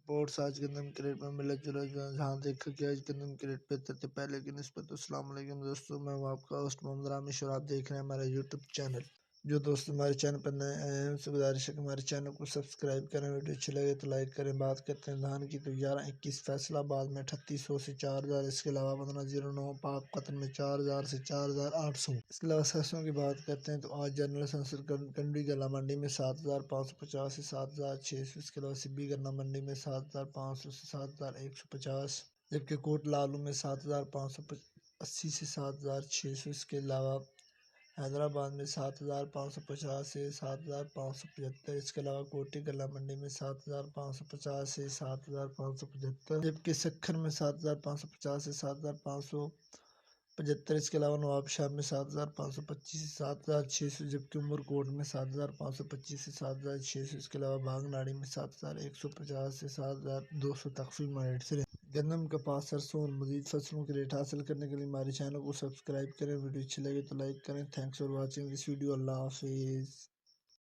Reports آج گندم کے ریٹ میں ملت جلا جہاں دیکھا کہ آج گندم کے ریٹ بہتر تھے پہلے کی نسبت۔ السلام علیکم دوستوں، میں ہوں آپ کا ہوسٹ محمد رامش اور آپ دیکھ رہے ہیں ہمارا یوٹیوب چینل۔ جو دوست ہمارے چینل پر نئے آئے ہیں ان سے گزارش ہے کہ ہمارے چینل کو سبسکرائب کریں، ویڈیو اچھی لگے تو لائک کریں۔ بات کرتے ہیں دھان کی، تو 1121 فیصل آباد میں 3800 سے 4000، اس کے علاوہ 1509 پاک قطن میں 4000 سے 4800۔ اس کے علاوہ سرسوں کی بات کرتے ہیں تو آج جنرل سنسر کنڈی گلا منڈی میں 7550 سے 7600، اس کے علاوہ سبی گنا منڈی میں 7500 سے 7150، جبکہ کوٹ لالو میں 7580 سے 7600، اس کے علاوہ حیدرآباد میں 7550 سے 7575، اس کے علاوہ کوٹی گلا منڈی میں 7550 سے 7575، جبکہ سکھر میں 7550 سے 7575، اس کے علاوہ نواب شاہ میں 7525 سے 7600، جبکہ عمرکوٹ میں 7525 سے 7600، اس کے علاوہ بھانگ ناڑی میں 7150 سے 7200 تک فی منٹ سے۔ گندم، کپاس، سرسوں اور مزید فصلوں کے ریٹ حاصل کرنے کے لیے ہمارے چینل کو سبسکرائب کریں، ویڈیو اچھی لگے تو لائک کریں۔ Thanks for watching this video. اللہ حافظ۔